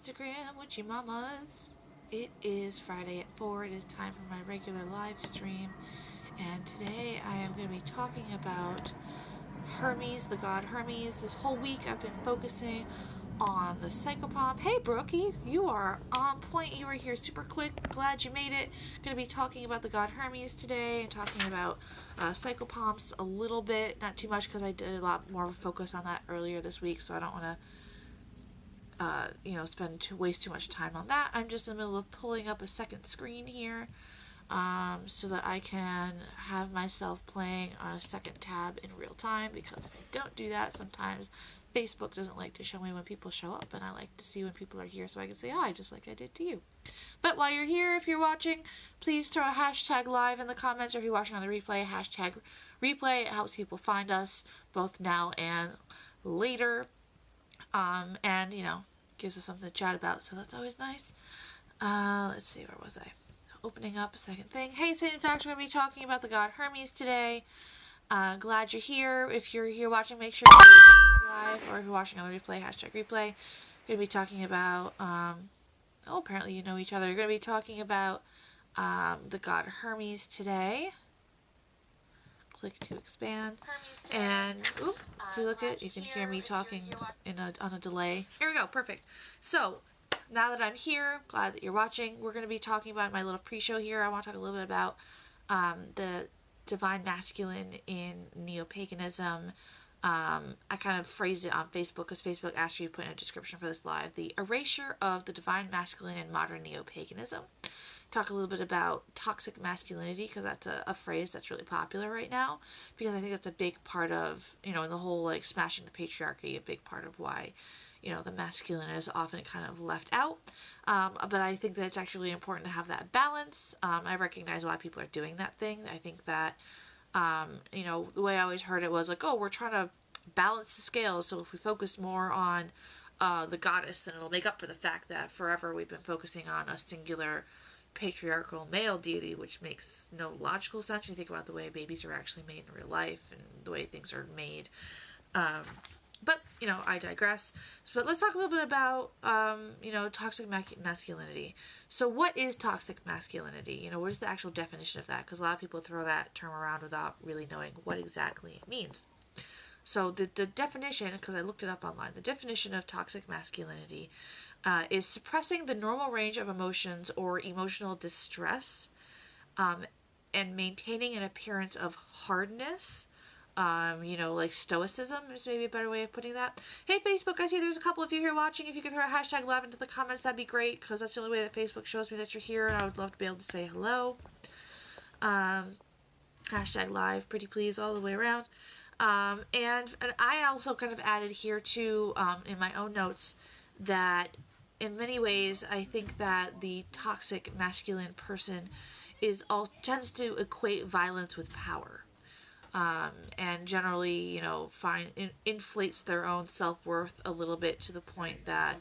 Instagram witchy mamas. It is Friday at 4. It is time for my regular live stream, and today I am going to be talking about Hermes, the god Hermes. This whole week I've been focusing on the psychopomp. Hey Brookie, you are on point. You were here super quick. Glad you made it. Going to be talking about the god Hermes today and talking about psychopomps a little bit, not too much because I did a lot more of a focus on that earlier this week, so I don't want to waste too much time on that. I'm just in the middle of pulling up a second screen here so that I can have myself playing on a second tab in real time, because if I don't do that, sometimes Facebook doesn't like to show me when people show up, and I like to see when people are here so I can say hi just like I did to you. But while you're here, if you're watching, please throw a hashtag live in the comments, or if you're watching on the replay, hashtag replay. It helps people find us both now and later. And, gives us something to chat about, so that's always nice. Let's see, where was I? Opening up a second thing. Hey, Satan Facts, we're going to be talking about the god Hermes today. Glad you're here. If you're here watching, make sure you hashtag live, or if you're watching on the replay, hashtag replay. We're going to be talking about, apparently you know each other. We're going to be talking about the god Hermes today. Click to expand, and so look at, you can hear me talking on a delay. Here we go, perfect. So now that I'm here, glad that you're watching. We're going to be talking about my little pre-show here. I want to talk a little bit about the divine masculine in neo-paganism. I kind of phrased it on Facebook because Facebook asked you to put in a description for this live: the erasure of the divine masculine in modern neo-paganism. Talk a little bit about toxic masculinity, because that's a phrase that's really popular right now, because I think that's a big part of, in the whole smashing the patriarchy, a big part of why the masculine is often kind of left out. But I think that it's actually important to have that balance. I recognize a lot of people are doing that thing. I think that the way I always heard it was we're trying to balance the scales, so if we focus more on the goddess, then it'll make up for the fact that forever we've been focusing on a singular patriarchal male deity, which makes no logical sense when you think about the way babies are actually made in real life and the way things are made. But I digress. But let's talk a little bit about toxic masculinity. So what is toxic masculinity? What is the actual definition of that? Because a lot of people throw that term around without really knowing what exactly it means. So the definition, because I looked it up online, the definition of toxic masculinity is suppressing the normal range of emotions or emotional distress, and maintaining an appearance of hardness, like stoicism is maybe a better way of putting that. Hey Facebook, I see there's a couple of you here watching. If you could throw a hashtag live into the comments, that'd be great, because that's the only way that Facebook shows me that you're here, and I would love to be able to say hello. Hashtag live, pretty please, all the way around. And I also kind of added here too, in my own notes, that in many ways, I think that the toxic masculine person tends to equate violence with power, and generally, inflates their own self-worth a little bit to the point that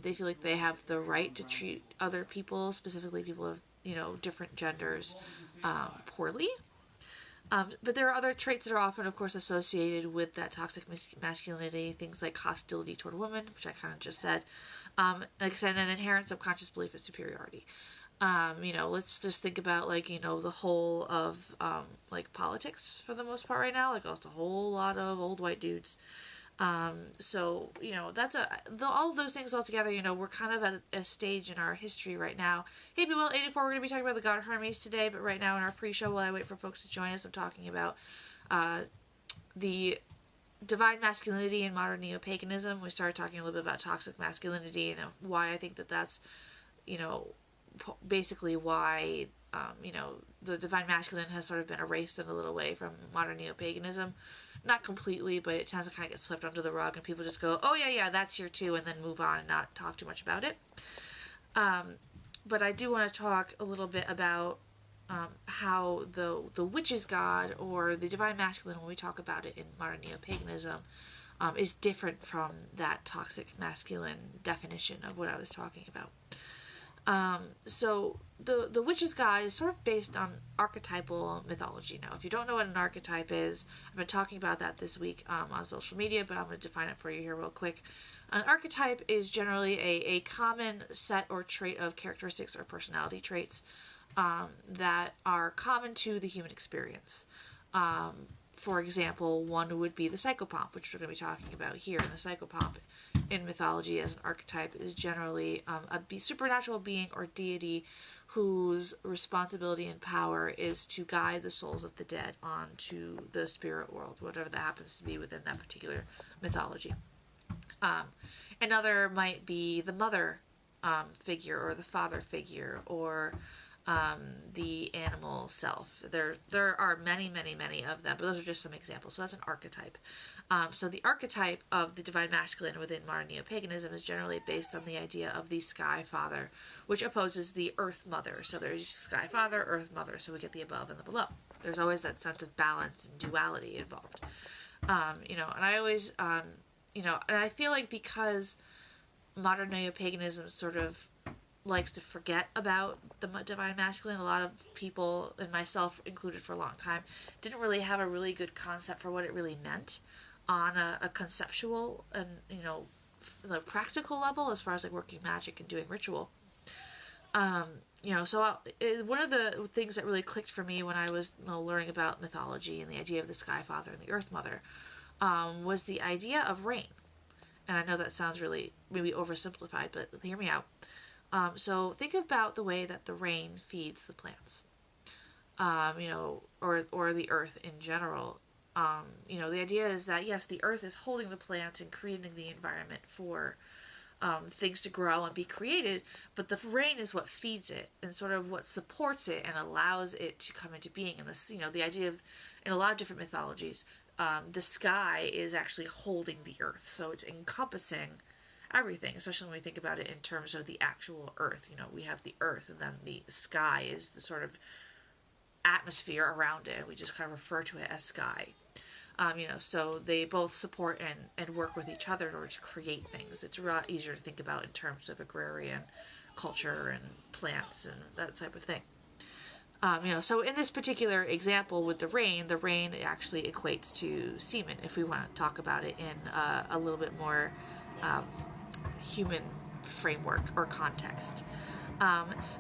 they feel like they have the right to treat other people, specifically people of different genders, poorly. But there are other traits that are often, of course, associated with that toxic masculinity, things like hostility toward women, which I kind of just said. Like I said, an inherent subconscious belief of superiority. Let's just think about, the whole of, politics for the most part right now. It's a whole lot of old white dudes. So, that's all of those things all together, we're kind of at a stage in our history right now. Hey, people, 84, we're going to be talking about the god Hermes today, but right now in our pre-show, while I wait for folks to join us, I'm talking about, the divine masculinity in modern neo-paganism. We started talking a little bit about toxic masculinity and why I think that that's, basically why, the divine masculine has sort of been erased in a little way from modern neo-paganism. Not completely, but it tends to kind of get swept under the rug, and people just go, oh yeah, that's here too, and then move on and not talk too much about it. But I do want to talk a little bit about how the witch's god, or the divine masculine, when we talk about it in modern neo-paganism, is different from that toxic masculine definition of what I was talking about. So the witch's god is sort of based on archetypal mythology. Now, if you don't know what an archetype is, I've been talking about that this week on social media, but I'm going to define it for you here real quick. An archetype is generally a common set or trait of characteristics or personality traits that are common to the human experience. For example, one would be the psychopomp, which we're going to be talking about here. And the psychopomp in mythology as an archetype is generally a supernatural being or deity whose responsibility and power is to guide the souls of the dead onto the spirit world, whatever that happens to be within that particular mythology. Another might be the mother figure or the father figure or the animal self. There are many of them, but those are just some examples. So that's an archetype. So the archetype of the divine masculine within modern neo-paganism is generally based on the idea of the sky father, which opposes the earth mother. So there's sky father, earth mother, so we get the above and the below. There's always that sense of balance and duality involved. And I always, and I feel like because modern neo-paganism sort of likes to forget about the divine masculine, a lot of people, and myself included for a long time, didn't really have a really good concept for what it really meant on a conceptual and practical level as far as like working magic and doing ritual. So one of the things that really clicked for me when I was learning about mythology and the idea of the sky father and the earth mother was the idea of rain. And I know that sounds really maybe oversimplified, but hear me out. So think about the way that the rain feeds the plants, or the earth in general. The idea is that, yes, the earth is holding the plants and creating the environment for things to grow and be created, but the rain is what feeds it and sort of what supports it and allows it to come into being. And this, the idea of, in a lot of different mythologies, the sky is actually holding the earth. So it's encompassing everything, especially when we think about it in terms of the actual earth. We have the earth, and then the sky is the sort of atmosphere around it. We just kind of refer to it as sky. So they both support and work with each other in order to create things. It's a lot easier to think about in terms of agrarian culture and plants and that type of thing. So in this particular example with the rain actually equates to semen, if we want to talk about it in a little bit more human framework or context.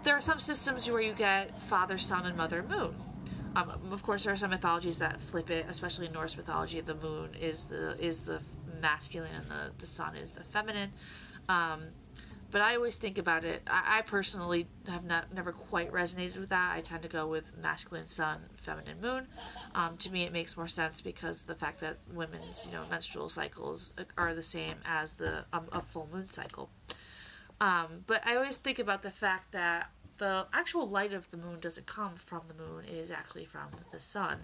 There are some systems where you get father, sun, and mother, moon. Of course, there are some mythologies that flip it, especially in Norse mythology. The moon is the masculine and the sun is the feminine. But I always think about it. I personally have never quite resonated with that. I tend to go with masculine sun, feminine moon. To me, it makes more sense because the fact that women's menstrual cycles are the same as a full moon cycle. But I always think about the fact that the actual light of the moon doesn't come from the moon; it is actually from the sun.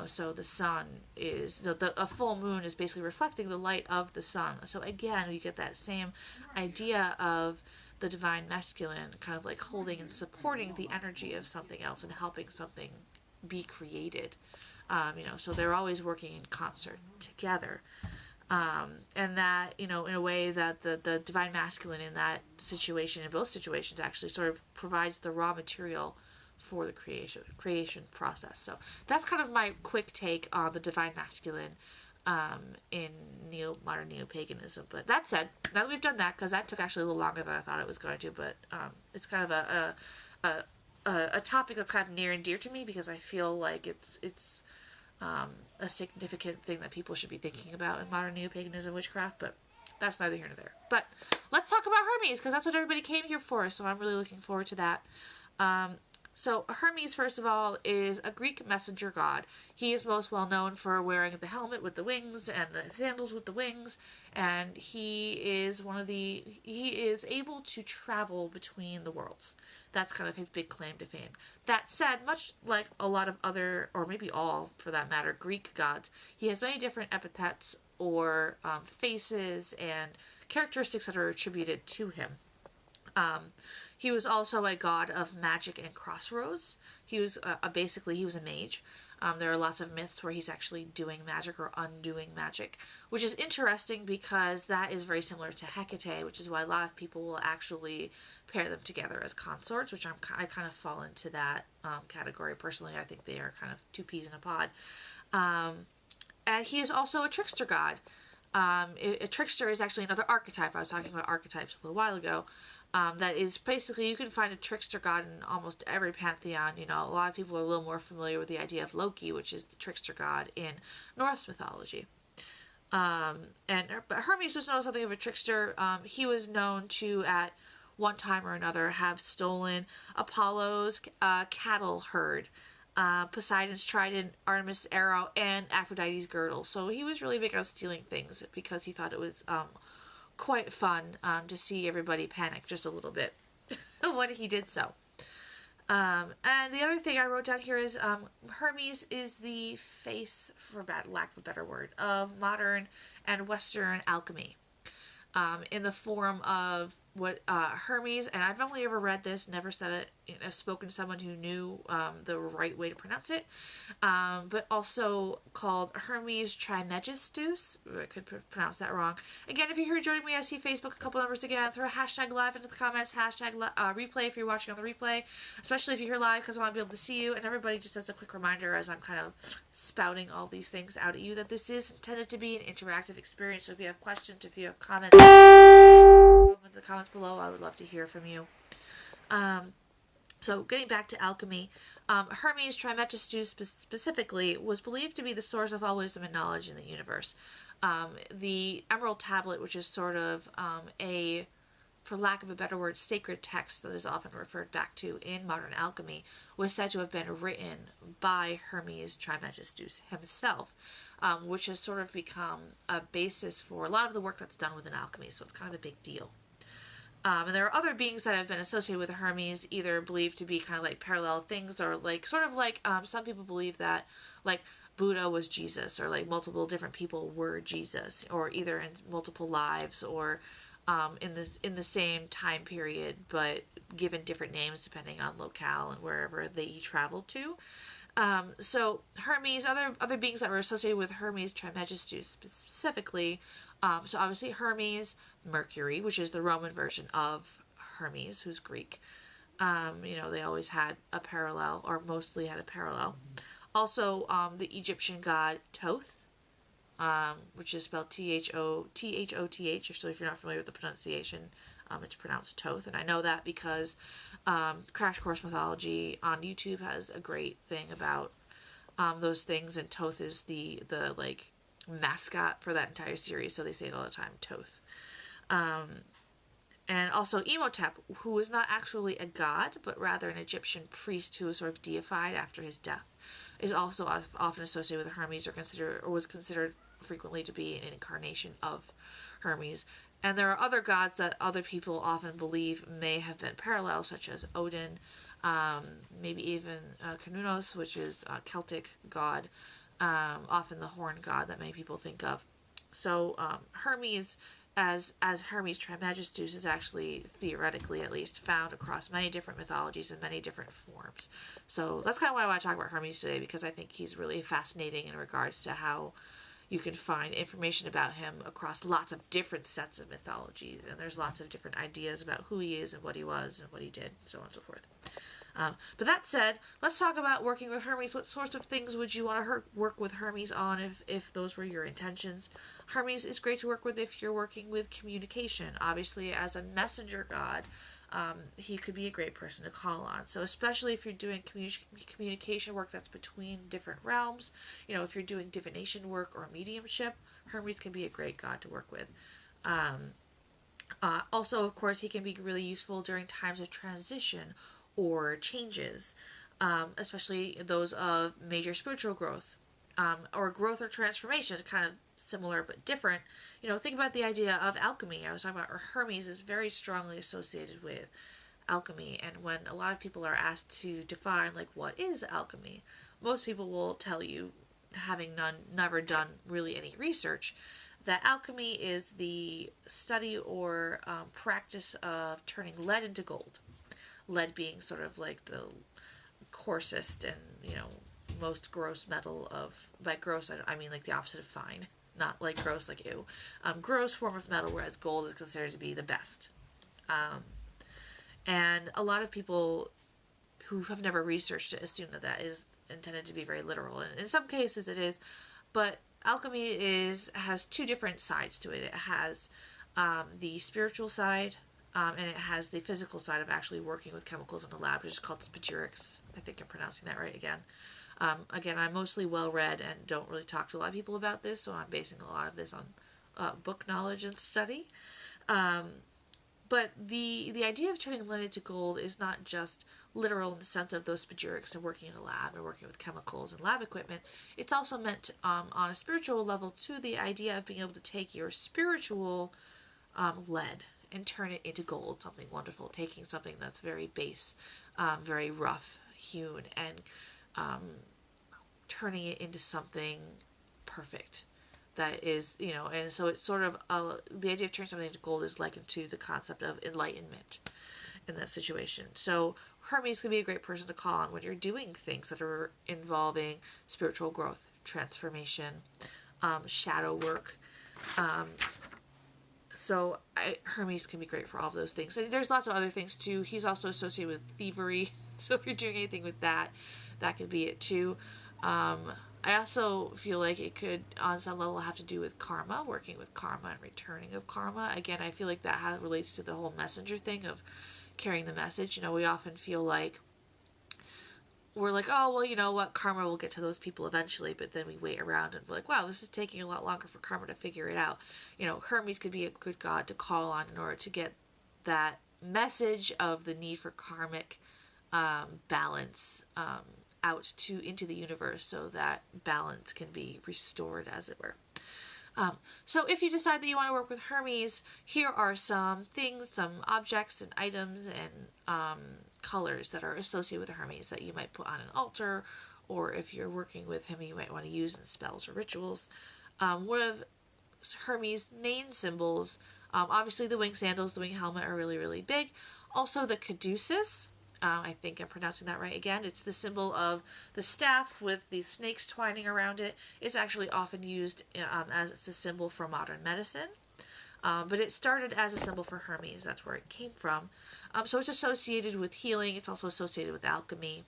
So the sun is a full moon is basically reflecting the light of the sun. So again, we get that same idea of the divine masculine kind of like holding and supporting the energy of something else and helping something be created. So they're always working in concert together. And that, in a way that the divine masculine in that situation, in both situations, actually sort of provides the raw material for the creation process. So that's kind of my quick take on the divine masculine in modern neo-paganism. But that said, now that we've done that, because that took actually a little longer than I thought it was going to, but it's kind of a topic that's kind of near and dear to me because I feel like it's a significant thing that people should be thinking about in modern neo-paganism witchcraft, but that's neither here nor there. But let's talk about Hermes, because that's what everybody came here for, so I'm really looking forward to that. So Hermes, first of all, is a Greek messenger god. He is most well known for wearing the helmet with the wings and the sandals with the wings, and he is able to travel between the worlds. That's kind of his big claim to fame. That said, much like a lot of other, or maybe all for that matter, Greek gods, he has many different epithets or faces and characteristics that are attributed to him. He was also a god of magic and crossroads. He was basically a mage. There are lots of myths where he's actually doing magic or undoing magic, which is interesting because that is very similar to Hecate, which is why a lot of people will actually pair them together as consorts, which I kind of fall into that category personally. I think they are kind of two peas in a pod. And he is also a trickster god. A trickster is actually another archetype. I was talking about archetypes a little while ago. That is basically, you can find a trickster god in almost every pantheon. You know, a lot of people are a little more familiar with the idea of Loki, which is the trickster god in Norse mythology. But Hermes was known something of a trickster. He was known to, at one time or another, have stolen Apollo's cattle herd, Poseidon's trident, Artemis' arrow, and Aphrodite's girdle. So he was really big on stealing things because he thought it was quite fun to see everybody panic just a little bit when he did so. And the other thing I wrote down here is Hermes is the face, for lack of a better word, of modern and Western alchemy. In the form of what Hermes, and I've only ever read this, never said it, I've spoken to someone who knew the right way to pronounce it, but also called Hermes Trismegistus. I could pronounce that wrong. Again, if you're here joining me, I see Facebook, a couple numbers again, throw a hashtag live into the comments, hashtag replay if you're watching on the replay, especially if you're here live, because I want to be able to see you. And everybody, just as a quick reminder, as I'm kind of spouting all these things out at you, that this is intended to be an interactive experience. So if you have questions, if you have comments, in the comments below, I would love to hear from you. So getting back to alchemy, Hermes Trismegistus specifically was believed to be the source of all wisdom and knowledge in the universe. The Emerald Tablet, which is sort of for lack of a better word, sacred text that is often referred back to in modern alchemy, was said to have been written by Hermes Trismegistus himself, which has sort of become a basis for a lot of the work that's done within alchemy, so it's kind of a big deal. And there are other beings that have been associated with Hermes, either believed to be kind of like parallel things, or like sort of like some people believe that like Buddha was Jesus, or like multiple different people were Jesus, or either in multiple lives, or in the same time period, but given different names depending on locale and wherever he traveled to. So Hermes, other beings that were associated with Hermes Trismegistus specifically, so obviously Hermes, Mercury, which is the Roman version of Hermes, who's Greek. They always had a parallel, or mostly had a parallel. Also, the Egyptian god Thoth, which is spelled Thoth. So if you're not familiar with the pronunciation, it's pronounced Thoth. And I know that because Crash Course Mythology on YouTube has a great thing about those things, and Thoth is the like mascot for that entire series, so they say it all the time, Thoth. And also Imhotep, who was not actually a god, but rather an Egyptian priest who was sort of deified after his death, is also often associated with Hermes, or was considered frequently to be an incarnation of Hermes. And there are other gods that other people often believe may have been parallel, such as Odin, maybe even Cernunnos, which is a Celtic god, often the horn god that many people think of. So Hermes, as Hermes Trismegistus, is actually, theoretically at least, found across many different mythologies and many different forms. So that's kind of why I want to talk about Hermes today, because I think he's really fascinating in regards to how you can find information about him across lots of different sets of mythologies, and there's lots of different ideas about who he is and what he was and what he did, so on and so forth. But that said, let's talk about working with Hermes. What sorts of things would you want to work with Hermes on if those were your intentions? Hermes is great to work with if you're working with communication. Obviously, as a messenger god, he could be a great person to call on. So especially if you're doing communication work that's between different realms, if you're doing divination work or mediumship, Hermes can be a great god to work with. Also, of course, he can be really useful during times of transition or changes, especially those of major spiritual growth, or growth or transformation, kind of similar but different. Think about the idea of alchemy. I was talking about Hermes is very strongly associated with alchemy, and when a lot of people are asked to define, like, what is alchemy, most people will tell you, having never done really any research, that alchemy is the study or practice of turning lead into gold. Lead being sort of like the coarsest and, most gross metal of, by gross I mean like the opposite of fine, not like gross like ew, gross form of metal, whereas gold is considered to be the best. And a lot of people who have never researched it assume that that is intended to be very literal, and in some cases it is, but alchemy has two different sides to it. It has the spiritual side, and it has the physical side of actually working with chemicals in a lab, which is called spagyrics. I think I'm pronouncing that right again. Again, I'm mostly well-read and don't really talk to a lot of people about this, so I'm basing a lot of this on book knowledge and study. But the idea of turning lead into gold is not just literal in the sense of those spagyrics and working in a lab and working with chemicals and lab equipment. It's also meant on a spiritual level to the idea of being able to take your spiritual lead and turn it into gold, something wonderful, taking something that's very base, very rough hewn, and turning it into something perfect. That is, and so it's sort of, the idea of turning something into gold is likened to the concept of enlightenment in that situation. So Hermes can be a great person to call on when you're doing things that are involving spiritual growth, transformation, shadow work. So Hermes can be great for all of those things. And there's lots of other things too. He's also associated with thievery. So if you're doing anything with that, that could be it too. I also feel like it could, on some level, have to do with karma, working with karma and returning of karma. Again, I feel like that relates to the whole messenger thing of carrying the message. We often feel like we're like, oh, well, you know what, karma will get to those people eventually, but then we wait around and we're like, wow, this is taking a lot longer for karma to figure it out. Hermes could be a good god to call on in order to get that message of the need for karmic balance out into the universe, so that balance can be restored, as it were. So if you decide that you want to work with Hermes, here are some things, some objects and items and colors that are associated with Hermes that you might put on an altar, or if you're working with him, you might want to use in spells or rituals. One of Hermes' main symbols, obviously the wing sandals, the wing helmet are really, really big. Also the caduceus. I think I'm pronouncing that right again. It's the symbol of the staff with these snakes twining around it. It's actually often used as a symbol for modern medicine. But it started as a symbol for Hermes. That's where it came from. So it's associated with healing. It's also associated with alchemy.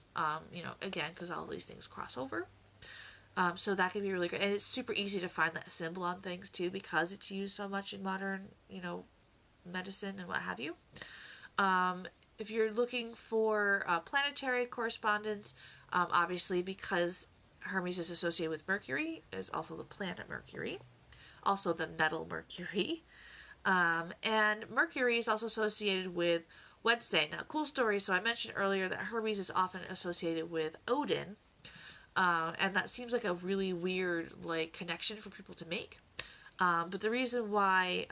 Again, because all these things cross over. So that can be really great. And it's super easy to find that symbol on things too, because it's used so much in modern, medicine and what have you. If you're looking for planetary correspondence, obviously because Hermes is associated with Mercury, is also the planet Mercury, also the metal Mercury. And Mercury is also associated with Wednesday. Now, cool story. So I mentioned earlier that Hermes is often associated with Odin, and that seems like a really weird connection for people to make. But the reason why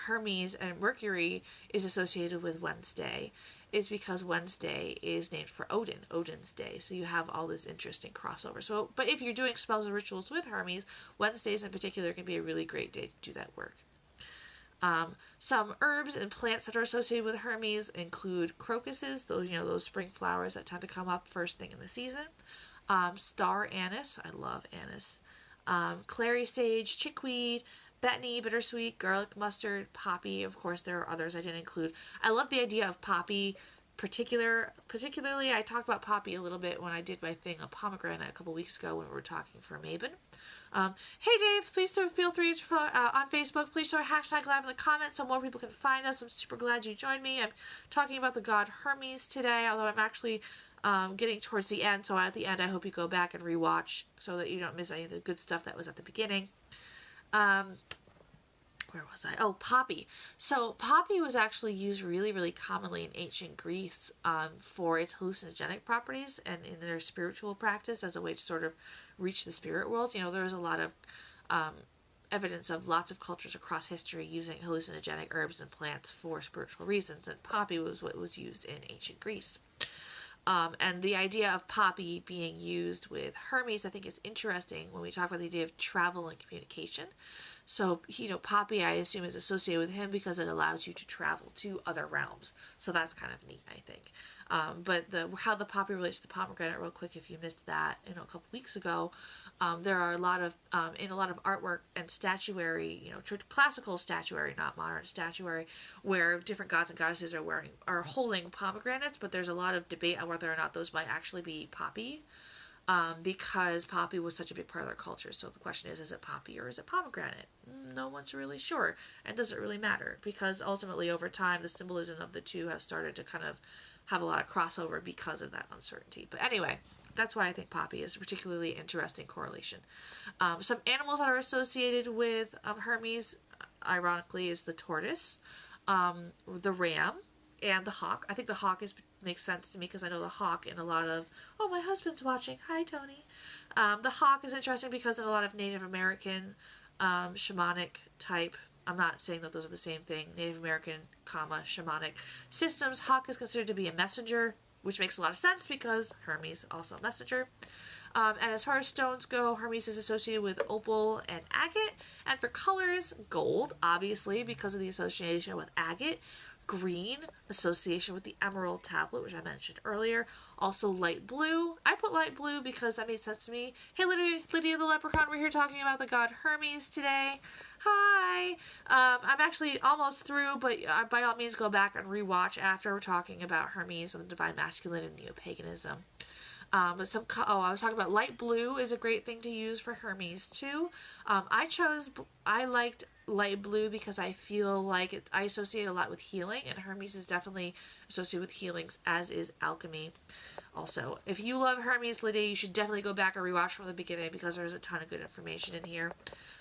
Hermes and Mercury is associated with Wednesday is because Wednesday is named for Odin, Odin's day. So you have all this interesting crossover. So, but if you're doing spells and rituals with Hermes, Wednesdays in particular can be a really great day to do that work. Some herbs and plants that are associated with Hermes include crocuses, those spring flowers that tend to come up first thing in the season. Star anise, I love anise. Clary sage, chickweed, betony, bittersweet, garlic mustard, poppy. Of course, there are others I didn't include. I love the idea of poppy. Particularly, I talked about poppy a little bit when I did my thing on pomegranate a couple weeks ago when we were talking for Mabon. Hey Dave, please feel free to, on Facebook, please throw a hashtag live in the comments so more people can find us. I'm super glad you joined me. I'm talking about the god Hermes today, although I'm actually getting towards the end, so at the end I hope you go back and rewatch so that you don't miss any of the good stuff that was at the beginning. Where was I? Oh, poppy. So poppy was actually used really, really commonly in ancient Greece for its hallucinogenic properties and in their spiritual practice as a way to sort of reach the spirit world. There was a lot of evidence of lots of cultures across history using hallucinogenic herbs and plants for spiritual reasons, and poppy was what was used in ancient Greece. And the idea of poppy being used with Hermes, I think, is interesting when we talk about the idea of travel and communication. So, Poppy, I assume, is associated with him because it allows you to travel to other realms. So that's kind of neat, I think. But how the poppy relates to pomegranate, real quick, if you missed that, a couple weeks ago, there are a lot of in a lot of artwork and statuary, classical statuary, not modern statuary, where different gods and goddesses are holding pomegranates, but there's a lot of debate on whether or not those might actually be poppy. Because poppy was such a big part of their culture. So the question is it poppy or is it pomegranate? No one's really sure. And does it really matter? Because ultimately, over time, the symbolism of the two have started to kind of have a lot of crossover because of that uncertainty. But anyway, that's why I think poppy is a particularly interesting correlation. Some animals that are associated with Hermes, ironically, is the tortoise, the ram, and the hawk. I think the hawk makes sense to me because I know the hawk in a lot of... Oh, my husband's watching. Hi, Tony. The hawk is interesting because in a lot of Native American shamanic type... I'm not saying that those are the same thing. Native American, shamanic systems. Hawk is considered to be a messenger, which makes a lot of sense because Hermes also a messenger. And as far as stones go, Hermes is associated with opal and agate. And for colors, gold, obviously, because of the association with agate. Green, association with the emerald tablet, which I mentioned earlier. Also light blue. I put light blue because that made sense to me. Hey, Lydia the Leprechaun, we're here talking about the god Hermes today. Hi! I'm actually almost through, but by all means go back and rewatch after we're talking about Hermes and the divine masculine and neo-paganism. I was talking about light blue is a great thing to use for Hermes too. I liked light blue because I feel like I associate a lot with healing, and Hermes is definitely associated with healings, as is alchemy. Also, if you love Hermes, Lydia, you should definitely go back and rewatch from the beginning because there's a ton of good information in here.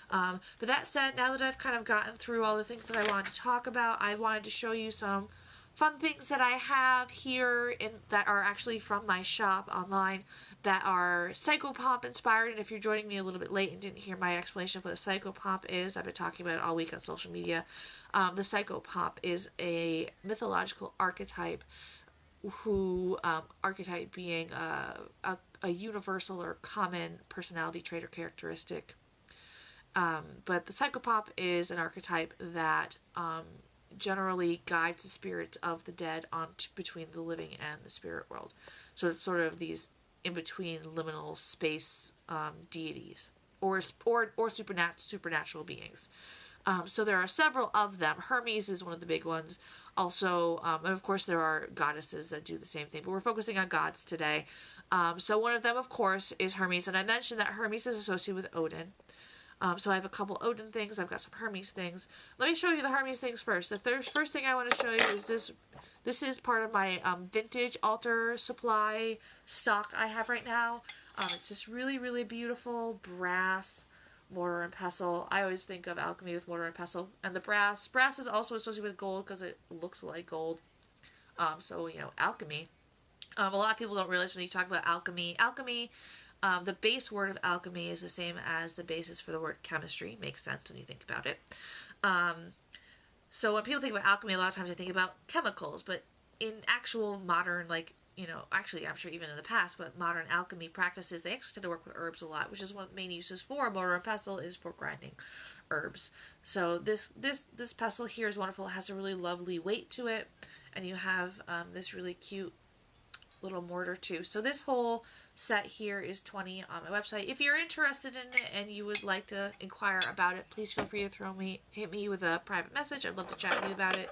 But that said, now that I've kind of gotten through all the things that I wanted to talk about, I wanted to show you some fun things that I have here that are actually from my shop online that are psychopomp inspired. And if you're joining me a little bit late and didn't hear my explanation of what a psychopomp is, I've been talking about it all week on social media. The psychopomp is a mythological archetype archetype being a universal or common personality trait or characteristic. But the psychopomp is an archetype that generally guides the spirits of the dead between the living and the spirit world. So it's sort of these in-between liminal space deities or supernatural beings. So there are several of them. Hermes is one of the big ones. Also, and of course there are goddesses that do the same thing, but we're focusing on gods today. So one of them, of course, is Hermes, and I mentioned that Hermes is associated with Odin. So I have a couple Odin things. I've got some Hermes things. Let me show you the Hermes things first. The first thing I want to show you is this. This is part of my vintage altar supply stock I have right now. It's this really, really beautiful brass mortar and pestle. I always think of alchemy with mortar and pestle. And the brass. Brass is also associated with gold because it looks like gold. So, alchemy. A lot of people don't realize when you talk about alchemy. The base word of alchemy is the same as the basis for the word chemistry. Makes sense when you think about it. So when people think about alchemy, a lot of times they think about chemicals, but in actual modern, actually I'm sure even in the past, but modern alchemy practices, they actually tend to work with herbs a lot, which is one of the main uses for a mortar and pestle is for grinding herbs. So this pestle here is wonderful. It has a really lovely weight to it, and you have this really cute little mortar too. So this whole set here is $20 on my website. If you're interested in it and you would like to inquire about it, please feel free to hit me with a private message. I'd love to chat with you about it.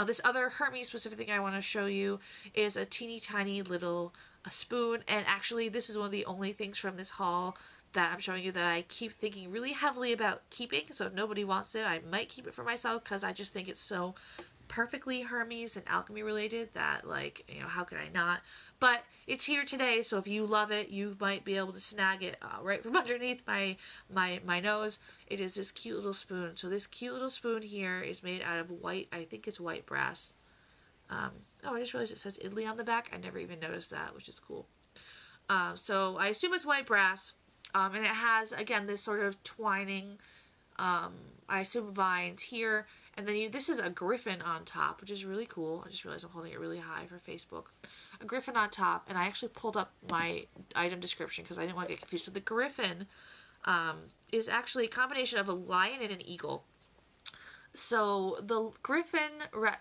This other Hermes specific thing I want to show you is a teeny tiny little spoon, and actually this is one of the only things from this haul that I'm showing you that I keep thinking really heavily about keeping. So if nobody wants it, I might keep it for myself because I just think it's so perfectly Hermes and alchemy related that, how could I not? But it's here today, so if you love it, you might be able to snag it right from underneath my nose. It is this cute little spoon. So this cute little spoon here is made out of white, I think it's white brass. I just realized it says Italy on the back. I never even noticed that, which is cool. So I assume it's white brass, and it has, again, this sort of twining, I assume vines here. And then this is a griffin on top, which is really cool. I just realized I'm holding it really high for Facebook. A griffin on top, and I actually pulled up my item description because I didn't want to get confused. So the griffin is actually a combination of a lion and an eagle. So the griffin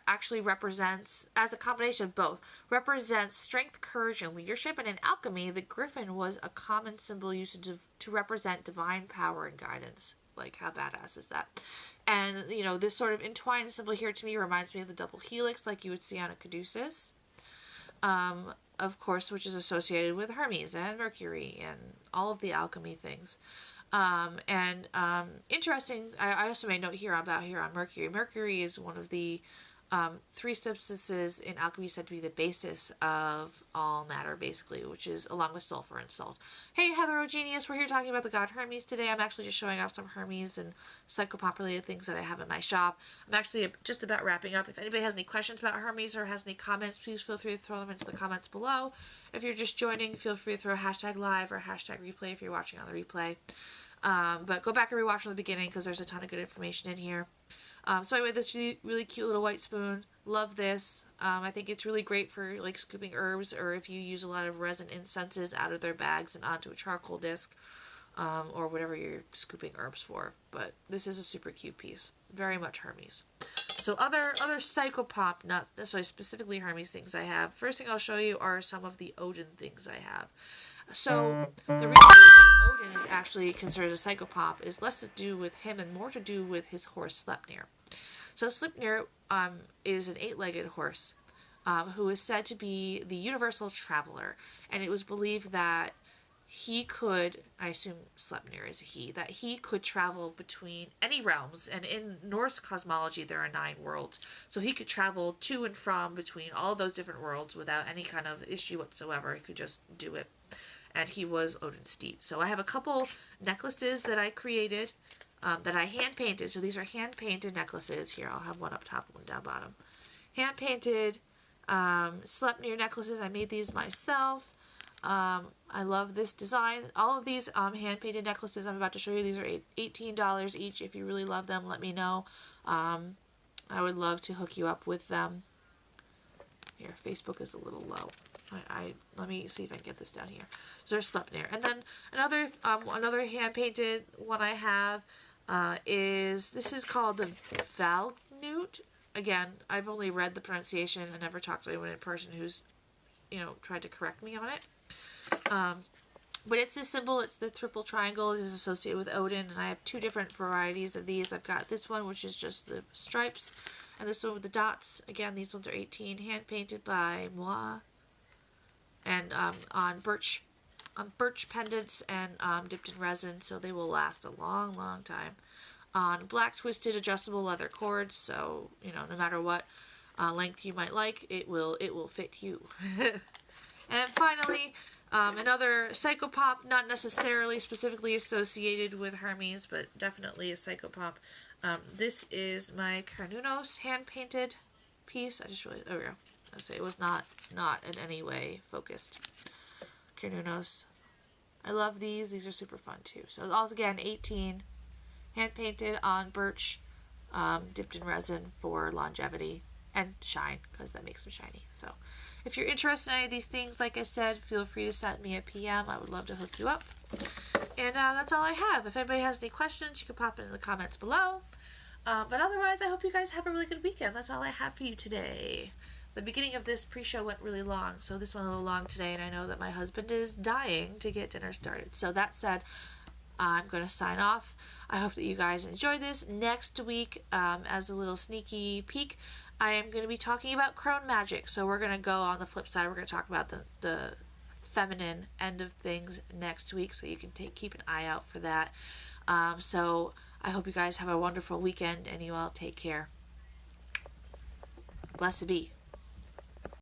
actually represents, as a combination of both, represents strength, courage, and leadership. And in alchemy, the griffin was a common symbol used to represent divine power and guidance. Like, how badass is that? And, you know, this sort of entwined symbol here to me reminds me of the double helix, like you would see on a caduceus. Of course, which is associated with Hermes and Mercury and all of the alchemy things. Interesting, I also made note here on Mercury. Mercury is one of the 3 substances in alchemy said to be the basis of all matter, basically, which is along with sulfur and salt. Hey, heterogeneous, we're here talking about the god Hermes today. I'm actually just showing off some Hermes and psychopomp-related things that I have in my shop. I'm actually just about wrapping up. If anybody has any questions about Hermes or has any comments, please feel free to throw them into the comments below. If you're just joining, feel free to throw a hashtag live or a hashtag replay if you're watching on the replay. But go back and rewatch from the beginning because there's a ton of good information in here. So anyway, this really cute little white spoon. Love this. I think it's really great for like scooping herbs, or if you use a lot of resin incenses out of their bags and onto a charcoal disc, or whatever you're scooping herbs for. But this is a super cute piece. Very much Hermes. So other psychopomp, not necessarily specifically Hermes things I have. First thing I'll show you are some of the Odin things I have. So the reason Odin is actually considered a psychopomp is less to do with him and more to do with his horse Sleipnir. So Sleipnir is an 8-legged horse who is said to be the universal traveler, and it was believed that he could, I assume Sleipnir is a he, that he could travel between any realms, and in Norse cosmology there are 9 worlds, so he could travel to and from between all of those different worlds without any kind of issue whatsoever. He could just do it. And he was Odin's steed. So I have a couple necklaces that I created, that I hand-painted. So these are hand-painted necklaces. Here, I'll have one up top and one down bottom. Hand-painted Sleipnir necklaces. I made these myself. I love this design. All of these hand-painted necklaces I'm about to show you, these are $18 each. If you really love them, let me know. I would love to hook you up with them. Here, Facebook is a little low. Let me see if I can get this down here. So there's Sleipnir. And then another hand-painted one I have this is called the Valknut. Again, I've only read the pronunciation and never talked to anyone in person who's, tried to correct me on it. But it's this symbol, it's the triple triangle. It is associated with Odin, and I have 2 different varieties of these. I've got this one, which is just the stripes, and this one with the dots. Again, these ones are 18, hand-painted by moi. And on birch pendants and dipped in resin, so they will last a long, long time. On black twisted adjustable leather cords, so no matter what length you might like, it will fit you. And finally, another psychopomp, not necessarily specifically associated with Hermes, but definitely a psychopomp. This is my Carnunos hand painted piece. There we go. I'll say it was not in any way focused. Carnunos. I love these. These are super fun too. So all again 18, hand painted on birch, dipped in resin for longevity and shine, because that makes them shiny. So if you're interested in any of these things, like I said, feel free to send me a PM. I would love to hook you up. And that's all I have. If anybody has any questions, you can pop it in the comments below. But otherwise, I hope you guys have a really good weekend. That's all I have for you today. The beginning of this pre-show went really long, so this went a little long today, and I know that my husband is dying to get dinner started. So that said, I'm going to sign off. I hope that you guys enjoyed this. Next week, as a little sneaky peek, I am going to be talking about crone magic. So we're going to go on the flip side. We're going to talk about the feminine end of things next week, so you can keep an eye out for that. So I hope you guys have a wonderful weekend, and you all take care. Blessed be.